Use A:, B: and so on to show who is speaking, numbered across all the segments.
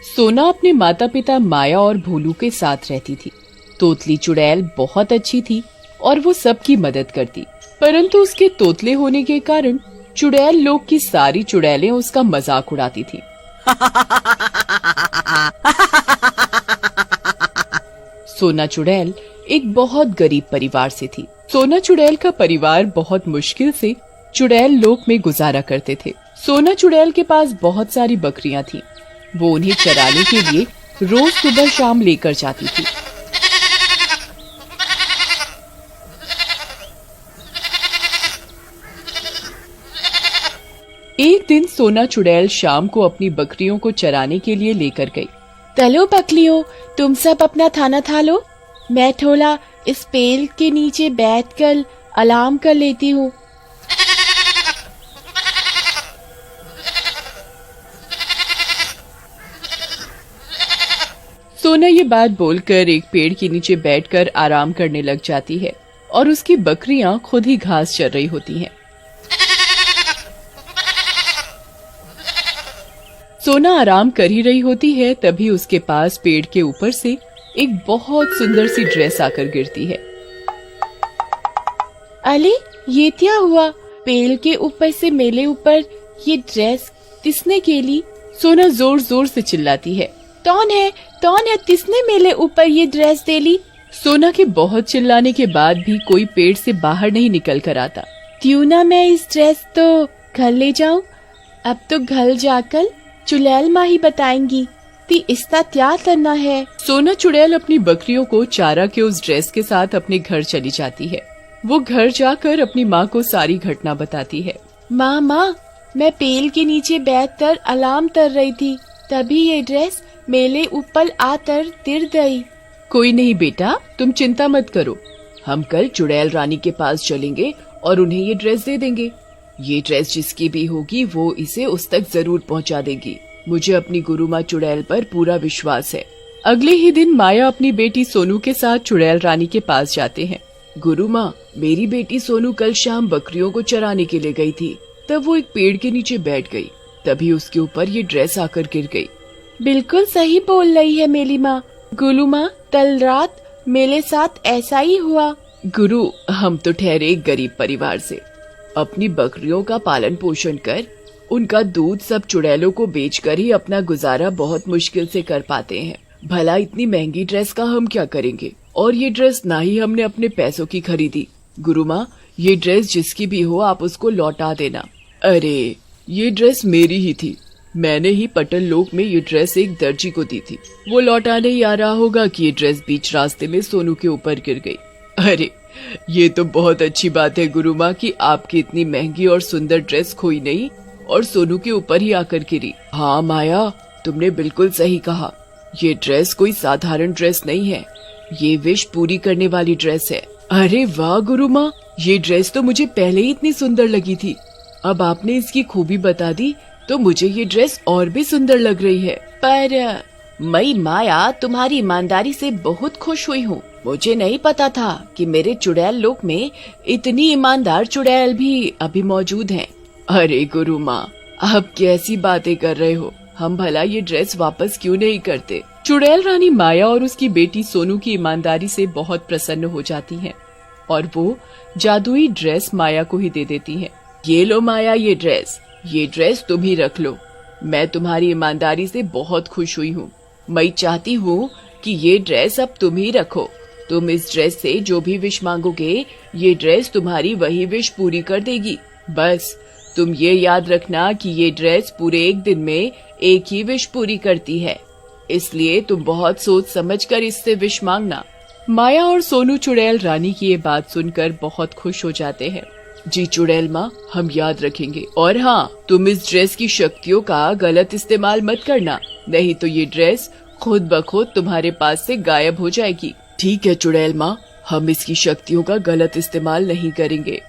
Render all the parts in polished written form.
A: सोना अपने माता पिता माया और भोलू के साथ रहती थी। तोतली चुड़ैल बहुत अच्छी थी और वो सबकी मदद करती, परंतु उसके तोतले होने के कारण चुड़ैल लोग की सारी चुड़ैलें उसका मजाक उड़ाती थी। सोना चुड़ैल एक बहुत गरीब परिवार से थी। सोना चुड़ैल का परिवार बहुत मुश्किल से चुड़ैल लोक में गुजारा करते थे। सोना चुड़ैल के पास बहुत सारी बकरियां थीं। वो उन्हें चराने के लिए रोज सुबह शाम लेकर जाती थी। एक दिन सोना चुड़ैल शाम को अपनी बकरियों को चराने के लिए लेकर गई।
B: चलो बकरियों, तुम सब अपना खाना खा लो, मैं थोड़ा इस पेड़ के नीचे बैठकर आराम कर लेती हूँ।
A: सोना ये बात बोलकर एक पेड़ के नीचे बैठकर आराम करने लग जाती है और उसकी बकरियां खुद ही घास चर रही होती हैं। सोना आराम कर ही रही होती है, तभी उसके पास पेड़ के ऊपर से एक बहुत सुंदर सी ड्रेस आकर गिरती है।
B: अरे ये क्या हुआ? पेड़ के ऊपर से मेरे ऊपर ये ड्रेस किसने खेली?
A: सोना जोर जोर से चिल्लाती है।
B: कौन है किसने मेरे ऊपर ये ड्रेस दे ली?
A: सोना के बहुत चिल्लाने के बाद भी कोई पेड़ से बाहर नहीं निकल कर आता।
B: क्यों ना मैं इस ड्रेस तो घर ले जाऊं? अब तो घर जाकर चुड़ैल माँ ही बताएंगी कि इसका क्या करना है।
A: सोना चुड़ैल अपनी बकरियों को चारा के उस ड्रेस के साथ अपने घर चली जाती है। वो घर जाकर अपनी माँ को सारी घटना बताती है।
B: माँ, मैं पेड़ के नीचे बैठकर आराम कर रही थी, तभी ये ड्रेस मेरे ऊपर आकर गिर गई।
A: कोई नहीं बेटा, तुम चिंता मत करो, हम कल चुड़ैल रानी के पास चलेंगे और उन्हें ये ड्रेस दे देंगे। ये ड्रेस जिसकी भी होगी वो इसे उस तक जरूर पहुंचा देगी। मुझे अपनी गुरु माँ चुड़ैल पर पूरा विश्वास है। अगले ही दिन माया अपनी बेटी सोनू के साथ चुड़ैल रानी के पास जाते हैं। गुरु माँ, मेरी बेटी सोनू कल शाम बकरियों को चराने के लिए गई थी, तब वो एक पेड़ के नीचे बैठ गई, तभी उसके ऊपर ये ड्रेस आकर गिर गई।
B: बिल्कुल सही बोल रही है मेरी माँ। गुरु माँ, कल रात मेरे साथ ऐसा ही हुआ।
A: गुरु, हम तो ठहरे एक गरीब परिवार से, अपनी बकरियों का पालन पोषण कर उनका दूध सब चुड़ैलों को बेचकर ही अपना गुजारा बहुत मुश्किल से कर पाते हैं। भला इतनी महंगी ड्रेस का हम क्या करेंगे? और ये ड्रेस ना ही हमने अपने पैसों की खरीदी। गुरु माँ, ये ड्रेस जिसकी भी हो आप उसको लौटा देना। अरे, ये ड्रेस मेरी ही थी, मैंने ही पटल लोक में ये ड्रेस एक दर्जी को दी थी। वो लौटाने ही आ रहा होगा कि ये ड्रेस बीच रास्ते में सोनू के ऊपर गिर गई। अरे, ये तो बहुत अच्छी बात है गुरु माँ कि आपकी इतनी महंगी और सुंदर ड्रेस खोई नहीं और सोनू के ऊपर ही आकर गिरी। हाँ माया, तुमने बिल्कुल सही कहा, ये ड्रेस कोई साधारण ड्रेस नहीं है, ये विश पूरी करने वाली ड्रेस है। अरे वाह गुरु माँ, ये ड्रेस तो मुझे पहले ही इतनी सुंदर लगी थी, अब आपने इसकी खूबी बता दी तो मुझे ये ड्रेस और भी सुंदर लग रही है।
B: पर मैं माया तुम्हारी ईमानदारी से बहुत खुश हुई हूँ। मुझे नहीं पता था कि मेरे चुड़ैल लोक में इतनी ईमानदार चुड़ैल भी अभी मौजूद हैं।
A: अरे गुरु माँ, आप कैसी बातें कर रहे हो? हम भला ये ड्रेस वापस क्यों नहीं करते? चुड़ैल रानी माया और उसकी बेटी सोनू की ईमानदारी से बहुत प्रसन्न हो जाती हैं और वो जादुई ड्रेस माया को ही दे देती हैं। ये लो माया, ये ड्रेस तुम ही रख लो। मैं तुम्हारी ईमानदारी से बहुत खुश हुई हूँ। मैं चाहती हूँ कि ये ड्रेस अब तुम ही रखो। तुम इस ड्रेस से जो भी विश मांगोगे, ये ड्रेस तुम्हारी वही विश पूरी कर देगी। बस तुम ये याद रखना कि ये ड्रेस पूरे एक दिन में एक ही विश पूरी करती है, इसलिए तुम बहुत सोच समझकर इससे विश मांगना। माया और सोनू चुड़ैल रानी की ये बात सुनकर बहुत खुश हो जाते हैं। जी चुड़ैल माँ, हम याद रखेंगे। और हाँ, तुम इस ड्रेस की शक्तियों का गलत इस्तेमाल मत करना, नहीं तो ये ड्रेस खुद ब खुद तुम्हारे पास से गायब हो जाएगी। ठीक है चुड़ैल माँ, हम इसकी शक्तियों का गलत इस्तेमाल नहीं करेंगे।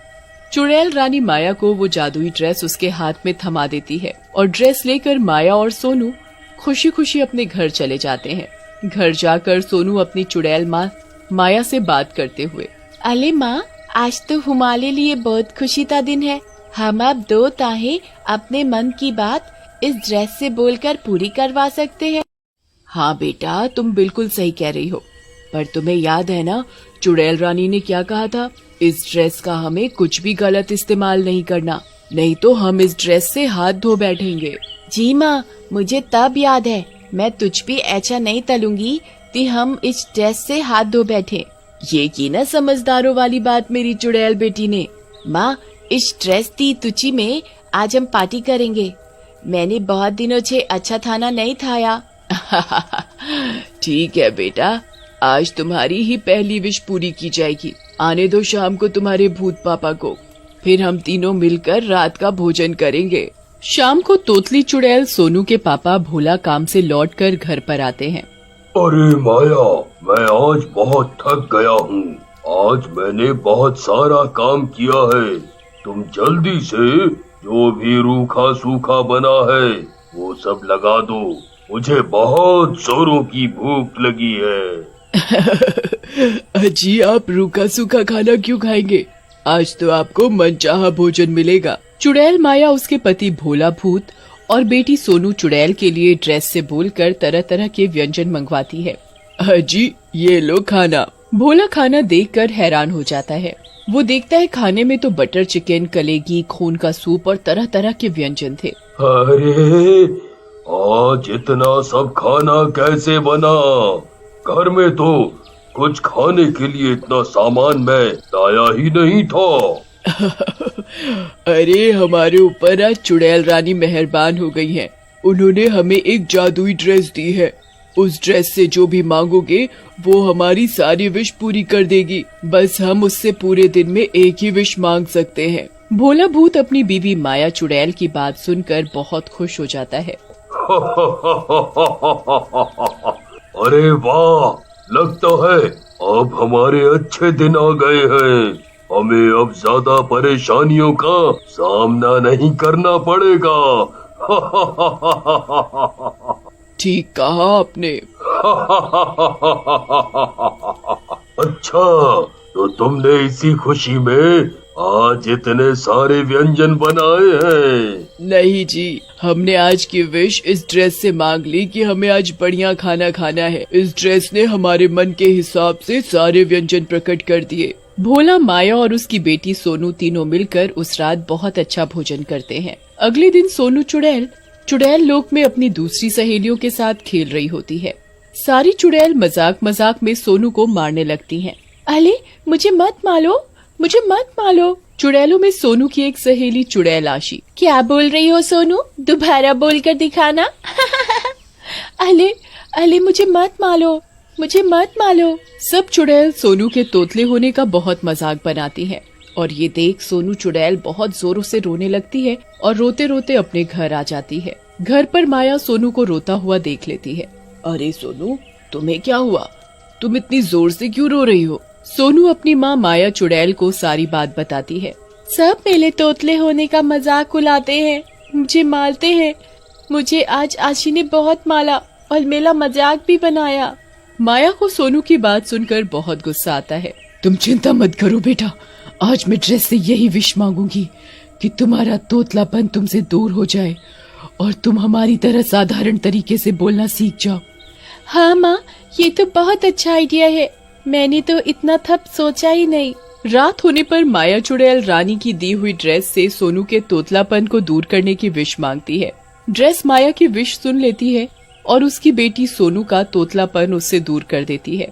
A: चुड़ैल रानी माया को वो जादुई ड्रेस उसके हाथ में थमा देती है और ड्रेस लेकर माया और सोनू खुशी खुशी अपने घर चले जाते हैं। घर जाकर सोनू अपनी चुड़ैल माँ माया से बात करते हुए,
B: अरे माँ, आज तो हमारे लिए बहुत खुशी का दिन है। हम अब दो ताहे अपने मन की बात इस ड्रेस से बोलकर पूरी करवा सकते हैं। हाँ बेटा, तुम बिल्कुल सही कह रही हो, पर तुम्हें याद है ना चुड़ैल रानी ने क्या कहा था? इस ड्रेस का हमें कुछ भी गलत इस्तेमाल नहीं करना, नहीं तो हम इस ड्रेस से हाथ धो बैठेंगे। जी माँ, मुझे तब याद है, मैं तुझ भी ऐसा नहीं तलूंगी कि हम इस ड्रेस से हाथ धो बैठे। ये की ना समझदारों वाली बात मेरी चुड़ैल बेटी ने। माँ, इस ड्रेस की तुची में आज हम पार्टी करेंगे। मैंने बहुत दिनों से अच्छा खाना नहीं खाया।
A: ठीक है बेटा, आज तुम्हारी ही पहली विश पूरी की जाएगी। आने दो शाम को तुम्हारे भूत पापा को, फिर हम तीनों मिलकर रात का भोजन करेंगे। शाम को तोतली चुड़ैल सोनू के पापा भोला काम से लौटकर घर पर आते हैं।
C: अरे माया, मैं आज बहुत थक गया हूँ। आज मैंने बहुत सारा काम किया है। तुम जल्दी से जो भी रूखा सूखा बना है वो सब लगा दो। मुझे बहुत जोरों की भूख लगी है।
A: अजी, आप रूखा सूखा खाना क्यों खाएंगे? आज तो आपको मनचाहा भोजन मिलेगा। चुड़ैल माया उसके पति भोला भूत और बेटी सोनू चुड़ैल के लिए ड्रेस से बोलकर तरह तरह के व्यंजन मंगवाती है। अजी, ये लो खाना। भोला खाना देखकर हैरान हो जाता है। वो देखता है खाने में तो बटर चिकन, कलेगी, खून का सूप और तरह तरह के व्यंजन थे।
C: अरे, आज इतना सब खाना कैसे बना? घर में तो कुछ खाने के लिए इतना सामान मैं लाया ही नहीं था।
A: अरे, हमारे ऊपर आज चुड़ैल रानी मेहरबान हो गई हैं। उन्होंने हमें एक जादुई ड्रेस दी है। उस ड्रेस से जो भी मांगोगे वो हमारी सारी विश पूरी कर देगी। बस हम उससे पूरे दिन में एक ही विश मांग सकते हैं। भोला भूत अपनी बीवी माया चुड़ैल की बात सुनकर बहुत खुश हो जाता है।
C: अरे वाह, लगता है अब हमारे अच्छे दिन आ गए हैं। हमें अब ज्यादा परेशानियों का सामना नहीं करना पड़ेगा।
A: ठीक कहा आपने।
C: अच्छा, तो तुमने इसी खुशी में आज इतने सारे व्यंजन बनाए हैं?
A: नहीं जी, हमने आज की विश इस ड्रेस से मांग ली कि हमें आज बढ़िया खाना खाना है। इस ड्रेस ने हमारे मन के हिसाब से सारे व्यंजन प्रकट कर दिए। भोला, माया और उसकी बेटी सोनू तीनों मिलकर उस रात बहुत अच्छा भोजन करते हैं। अगले दिन सोनू चुड़ैल लोक में अपनी दूसरी सहेलियों के साथ खेल रही होती है। सारी चुड़ैल मजाक मजाक में सोनू को मारने लगती हैं। अले, मुझे मत मारो। चुड़ैलों में सोनू की एक सहेली चुड़ैल आशी। क्या बोल रही हो सोनू? दोबारा बोल कर दिखाना। अले, मुझे मत मारो। सब चुड़ैल सोनू के तोतले होने का बहुत मजाक बनाती हैं और ये देख सोनू चुड़ैल बहुत जोरों से रोने लगती है और रोते रोते अपने घर आ जाती है। घर पर माया सोनू को रोता हुआ देख लेती है। अरे सोनू, तुम्हें क्या हुआ? तुम इतनी जोर से क्यों रो रही हो? सोनू अपनी माँ माया चुड़ैल को सारी बात बताती है। सब मेरे तोतले होने का मजाक उड़ाते हैं, मुझे मारते हैं। मुझे आज आशी ने बहुत मारा और मेरा मजाक भी बनाया। माया को सोनू की बात सुनकर बहुत गुस्सा आता है। तुम चिंता मत करो बेटा, आज मैं ड्रेस से यही विश मांगूंगी कि तुम्हारा तोतलापन तुमसे दूर हो जाए और तुम हमारी तरह साधारण तरीके से बोलना सीख जाओ। हाँ माँ, ये तो बहुत अच्छा आइडिया है। मैंने तो इतना थप सोचा ही नहीं। रात होने पर माया चुड़ैल रानी की दी हुई ड्रेस से सोनू के तोतलापन को दूर करने की विश मांगती है। ड्रेस माया की विश सुन लेती है और उसकी बेटी सोनू का तोतलापन उससे दूर कर देती है।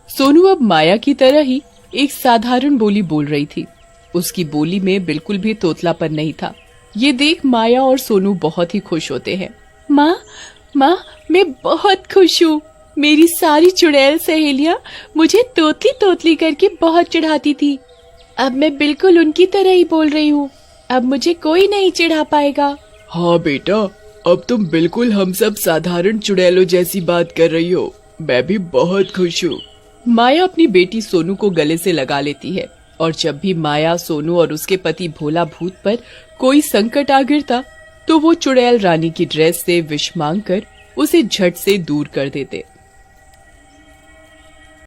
A: सोनू अब माया की तरह ही एक साधारण बोली बोल रही थी। उसकी बोली में बिल्कुल भी तोतलापन नहीं था। ये देख माया और सोनू बहुत ही खुश होते हैं। माँ, मैं बहुत खुश हूँ। मेरी सारी चुड़ैल सहेलियाँ मुझे तोतली करके बहुत चिढ़ाती थी। अब मैं बिल्कुल उनकी तरह ही बोल रही हूँ। अब मुझे कोई नहीं चिढ़ा पाएगा। हाँ बेटा, अब तुम बिल्कुल हम सब साधारण चुड़ैलों जैसी बात कर रही हो। मैं भी बहुत खुश हूँ। माया अपनी बेटी सोनू को गले से लगा लेती है और जब भी माया, सोनू और उसके पति भोला भूत पर कोई संकट आ गिरता तो वो चुड़ैल रानी की ड्रेस से विश मांगकर उसे झट से दूर कर देते।